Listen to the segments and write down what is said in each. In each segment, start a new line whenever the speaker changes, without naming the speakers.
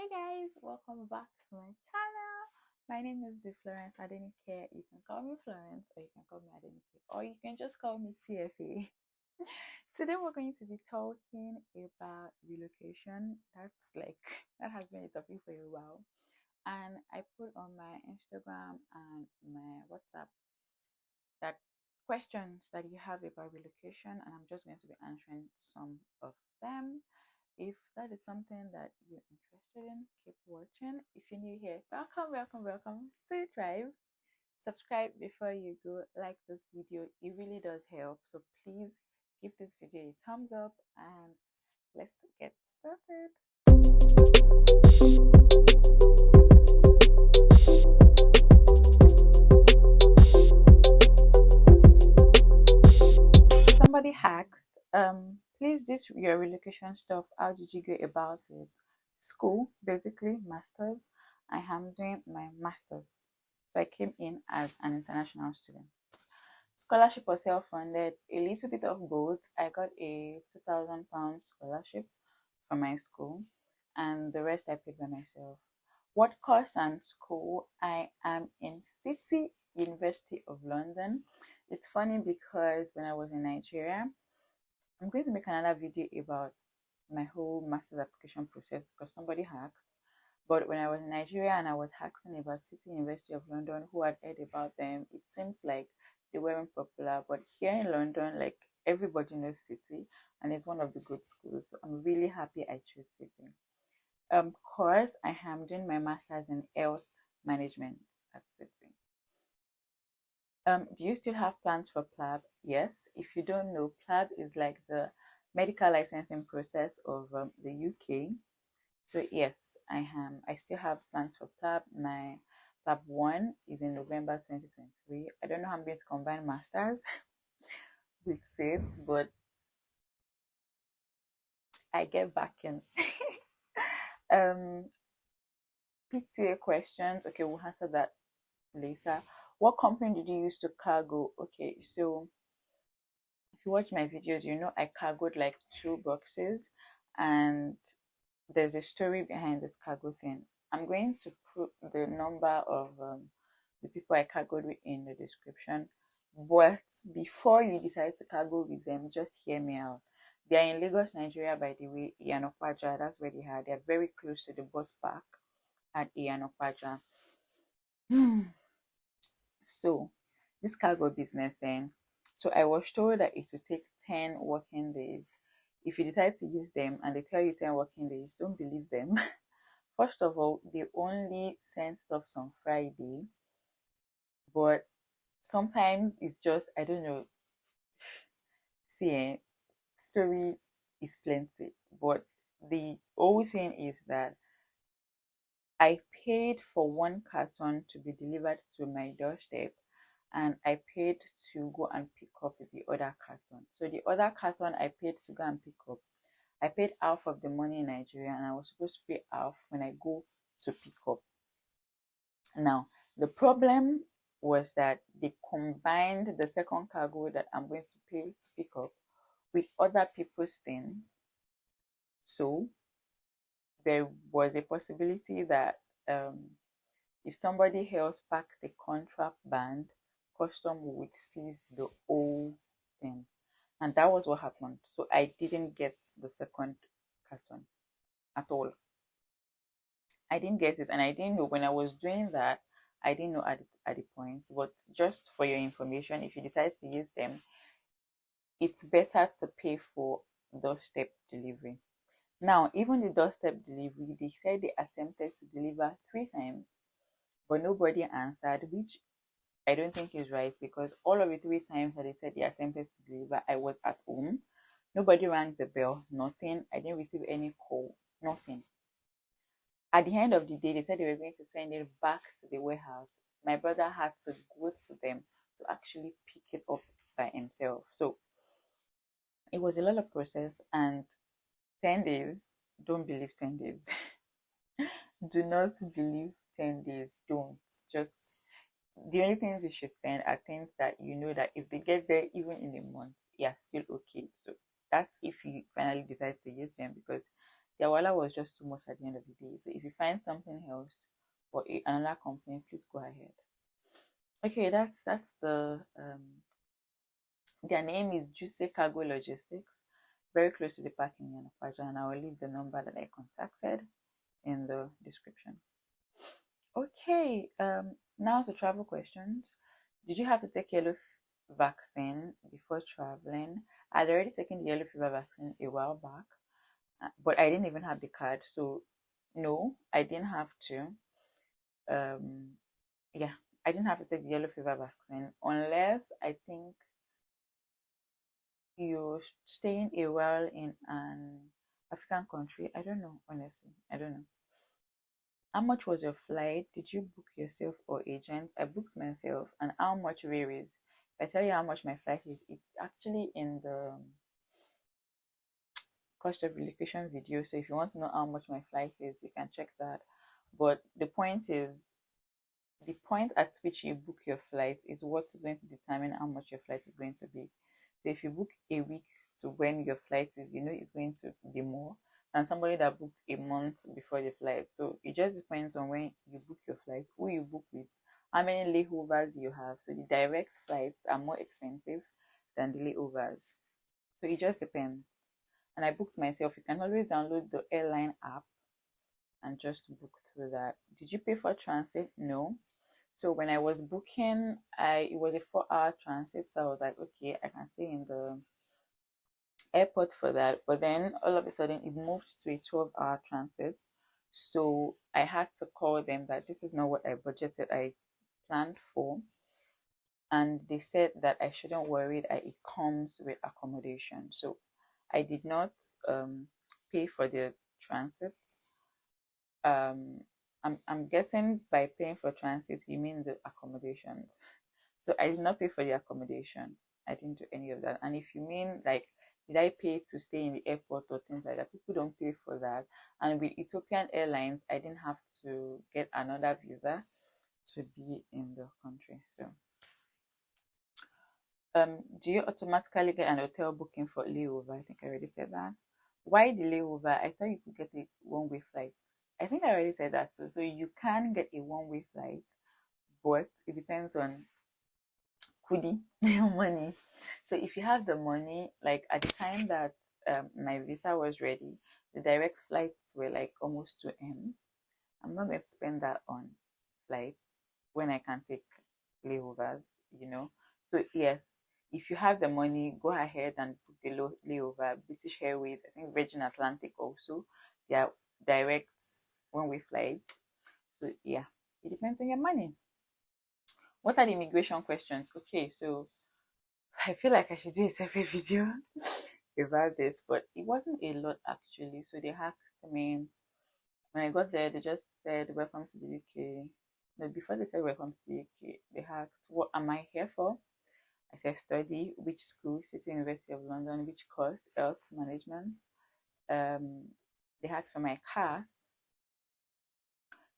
Hey guys, welcome back to my channel. My name is Florence Adenike. You can call me Florence or you can call me Adenike or you can just call me TFA. Today we're going to be talking about relocation. That has been a topic for a while. And I put on my Instagram and my WhatsApp that questions that you have about relocation, and I'm just going to be answering some of them. If that is something that you're interested in, keep watching. If you're new here, welcome to the tribe. Subscribe before you go, like this video, it really does help. So please give this video a thumbs up and let's get started. Somebody asked, please, this your relocation stuff, how did you go about it? School, basically, masters. I am doing my masters. So I came in as an international student. Scholarship was self-funded, a little bit of both. I got a £2,000 scholarship from my school, and the rest I paid by myself. What course and school? I am in City University of London. It's funny because when I was in Nigeria, I'm going to make another video about my whole master's application process because somebody asked. But when I was in Nigeria and I was asking about City University of London, who had heard about them, it seems like they weren't popular. But here in London, like everybody knows City, and it's one of the good schools. So I'm really happy I chose City. Course, I am doing my master's in health management at City. Do you still have plans for PLAB? Yes. If you don't know, PLAB is like the medical licensing process of the UK. So yes, I still have plans for PLAB. My PLAB 1 is in November 2023. I don't know how I'm going to combine masters with SIDS, but I get back in. PTA questions. Okay, we'll answer that later. What company did you use to cargo? Okay, so if you watch my videos, you know I cargoed like 2 boxes, and there's a story behind this cargo thing. I'm going to put the number of the people I cargoed with in the description. But before you decide to cargo with them, just hear me out. They are in Lagos, Nigeria, by the way. Iyanokwaja, that's where they are. They are very close to the bus park at Iyanokwaja. So this cargo business then, so I was told that it would take 10 working days. If you decide to use them and they tell you 10 working days, don't believe them. First of all, they only send stuff on Friday, but sometimes it's just, I don't know. See, story is plenty, but the whole thing is that I paid for 1 carton to be delivered to my doorstep, and I paid to go and pick up the other carton. So the other carton I paid to go and pick up, I paid half of the money in Nigeria, and I was supposed to pay half when I go to pick up. Now, the problem was that they combined the second cargo that I'm going to pay to pick up with other people's things. So there was a possibility that if somebody else packed the contraband, custom would seize the whole thing. And that was what happened. So I didn't get the second carton at all. I didn't get it, and I didn't know when I was doing that. I didn't know at the point. But just for your information, if you decide to use them, it's better to pay for doorstep delivery. Now, even the doorstep delivery, they said they attempted to deliver 3 times, but nobody answered, which I don't think is right, because all of the 3 times that they said they attempted to deliver, I was at home. Nobody rang the bell, nothing. I didn't receive any call, nothing. At the end of the day, they said they were going to send it back to the warehouse. My brother had to go to them to actually pick it up by himself. So it was a lot of process, and 10 days, don't believe 10 days. Do not believe 10 days. Don't. Just the only things you should send are things that you know that if they get there even in a month, yeah, still okay. So that's if you finally decide to use them, because their wallet was just too much at the end of the day. So if you find something else or another company, please go ahead. Okay, that's their name is Juice Cargo Logistics, very close to the parking in Paja, and I will leave the number that I contacted in the description. Okay, now to travel questions. Did you have to take yellow vaccine before traveling? I'd already taken the yellow fever vaccine a while back, but I didn't even have the card, so no, I didn't have to. Um, yeah, I didn't have to take the yellow fever vaccine unless I think you're staying a while in an African country. I don't know, honestly. I don't know. How much was your flight? Did you book yourself or agent? I booked myself, and how much varies. If I tell you how much my flight is, it's actually in the cost of relocation video. So if you want to know how much my flight is, you can check that. But the point is, the point at which you book your flight is what is going to determine how much your flight is going to be. So if you book a week to when your flight is, you know it's going to be more than somebody that booked a month before the flight. So it just depends on when you book your flight, who you book with, how many layovers you have. So the direct flights are more expensive than the layovers. So it just depends. And I booked myself. You can always download the airline app and just book through that. Did you pay for transit? No. So when I was booking, it was a 4-hour transit. So I was like, okay, I can stay in the airport for that. But then all of a sudden it moved to a 12-hour transit. So I had to call them that this is not what I budgeted, I planned for. And they said that I shouldn't worry, that it comes with accommodation. So I did not pay for the transit. I'm guessing by paying for transit you mean the accommodations. So I did not pay for the accommodation. I didn't do any of that. And if you mean like did I pay to stay in the airport or things like that, people don't pay for that. And with Ethiopian Airlines, I didn't have to get another visa to be in the country. So do you automatically get an hotel booking for layover? I think I already said that. Why the layover? I thought you could get a one-way flight. I think I already said that. So you can get a one-way flight, but it depends on kudi money. So if you have the money, like at the time that my visa was ready, the direct flights were like almost to end. I'm not going to spend that on flights when I can take layovers, you know. So yes, if you have the money, go ahead and book the layover. British Airways, I think Virgin Atlantic also, they are direct one-way flights. So yeah, it depends on your money. What are the immigration questions? Okay, so I feel like I should do a separate video about this, but it wasn't a lot actually. So they asked me when I got there, they just said, "Welcome to the UK." No, before they said welcome to the UK, they asked, "What am I here for?" I said, "Study." Which school? City University of London. Which course? Health management. They asked for my class.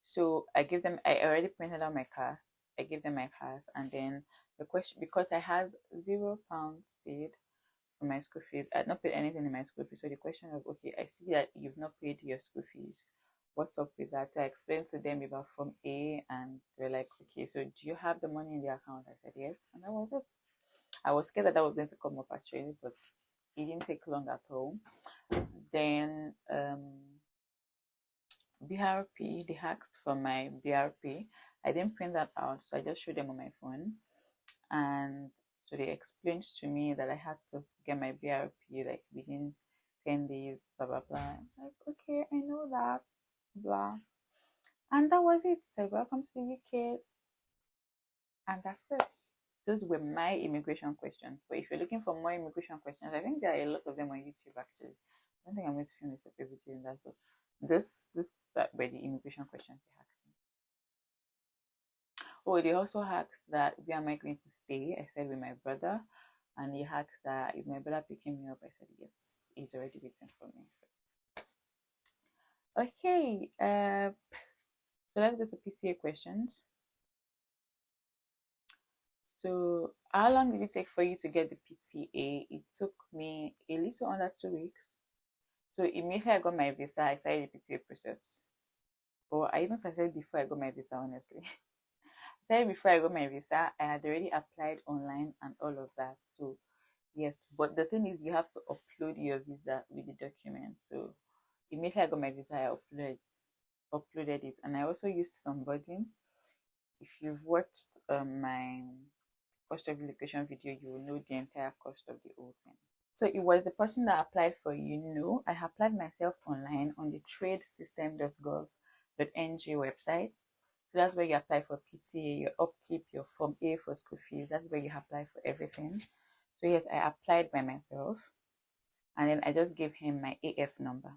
So I gave them, I already printed out my class. I gave them my class, and then the question, because I had £0 paid for my school fees, I had not paid anything in my school fees. So the question was, okay, I see that you've not paid your school fees. What's up with that? So I explained to them about Form A, and they're like, okay, so do you have the money in the account? I said yes, and that was it. I was scared that that was going to come up actually, but it didn't take long at all. Then BRP, they asked for my BRP. I didn't print that out, so I just showed them on my phone. And so they explained to me that I had to get my BRP like within 10 days, blah, blah, blah. I'm like, okay, I know that, blah. And that was it. So welcome to the UK. And that's it. Those were my immigration questions. But if you're looking for more immigration questions, I think there are a lot of them on YouTube actually. I don't think I'm going to film a separate video in that, but this that were the immigration questions they asked me. Oh, they also asked that where am I going to stay? I said with my brother, and he asked that is my brother picking me up? I said yes, he's already waiting for me. So. Okay, so let's go to PTA questions. So how long did it take for you to get the PTA? It took me a little under 2 weeks. So immediately I got my visa, I started the PTA process. Or I even started before I got my visa, honestly. I started before I got my visa. I had already applied online and all of that. So yes, but the thing is you have to upload your visa with the document. So immediately I got my visa, I uploaded it, and I also used somebody. If you've watched my cost of relocation video, you will know the entire cost of the whole thing. So it was the person that applied for I applied myself online on the tradesystem.gov.ng website. So that's where you apply for PTA, your upkeep, your Form A for school fees. That's where you apply for everything. So yes, I applied by myself, and then I just gave him my AF number.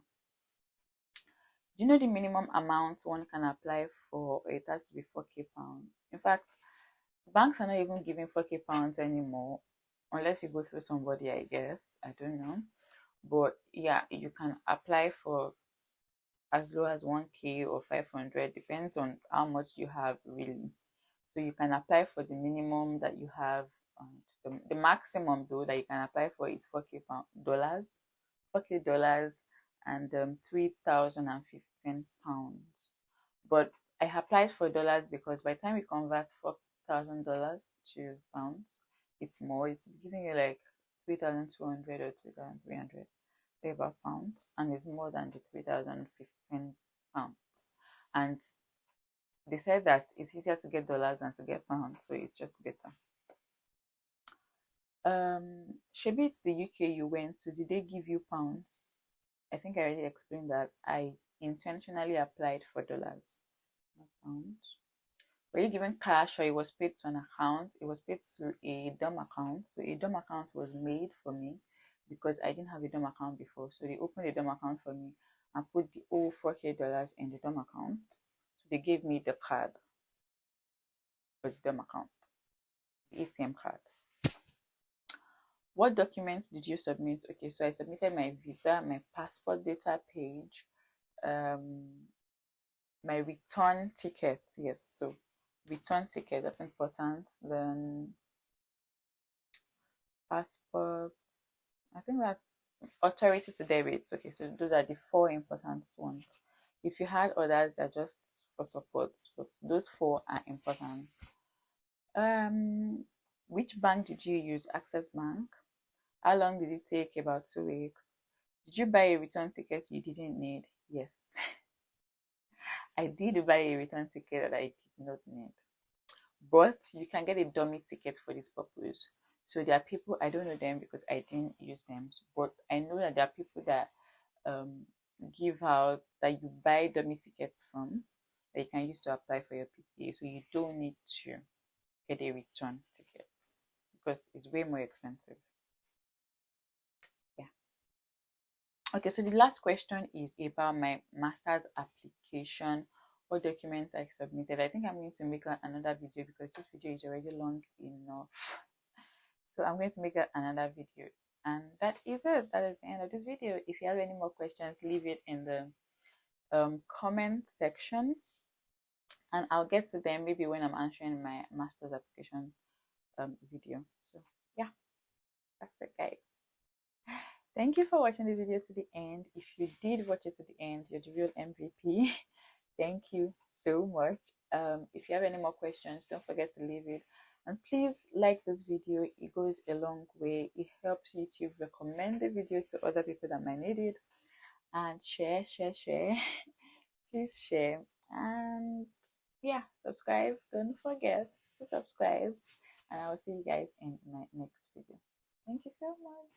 Do you know the minimum amount one can apply for? It has to be 4k pounds. In fact, banks are not even giving 4k pounds anymore, unless you go through somebody, I guess. I don't know. But yeah, you can apply for as low as 1k or 500, depends on how much you have really. So you can apply for the minimum that you have. The maximum though that you can apply for is 4k dollars, 4k dollars, and 3,015 pounds. But I applied for dollars because by the time you convert $4,000 to pounds, it's more. It's giving you like 3,200 or 3,300 about pounds, and it's more than the 3,015 pounds. And they said that it's easier to get dollars than to get pounds, so it's just better. Should it's the UK you went to. Did they give you pounds? I think I already explained that. I intentionally applied for dollars, not pounds. Were you given cash or it was paid to an account? It was paid to a DOM account. So a DOM account was made for me because I didn't have a DOM account before. So they opened a DOM account for me and put the whole $4k in the DOM account. So they gave me the card for the DOM account, the ATM card. What documents did you submit? Okay, so I submitted my visa, my passport data page, my return ticket. Yes, so return ticket, that's important. Then passport, I think that's authority to debit. Okay, so those are the 4 important ones. If you had others, they're just for support, but those 4 are important. Which bank did you use? Access Bank. How long did it take? About 2 weeks. Did you buy a return ticket you didn't need? Yes. I did buy a return ticket that I did not need. But you can get a dummy ticket for this purpose. So there are people, I don't know them because I didn't use them, but I know that there are people that give out, that you buy dummy tickets from, that you can use to apply for your PTA. So you don't need to get a return ticket because it's way more expensive. Yeah. Okay, so the last question is about my master's application. What documents I submitted. I think I'm going to make another video because this video is already long enough. So I'm going to make another video, and that is it. That is the end of this video. If you have any more questions, leave it in the comment section, and I'll get to them maybe when I'm answering my master's application video. So yeah, that's it, guys. Thank you for watching the video to the end. If you did watch it to the end, you're the real MVP. Thank you so much. If you have any more questions, don't forget to leave it. And please like this video. It goes a long way. It helps YouTube recommend the video to other people that might need it. And share. Please share. And yeah, subscribe. Don't forget to subscribe. And I will see you guys in my next video. Thank you so much.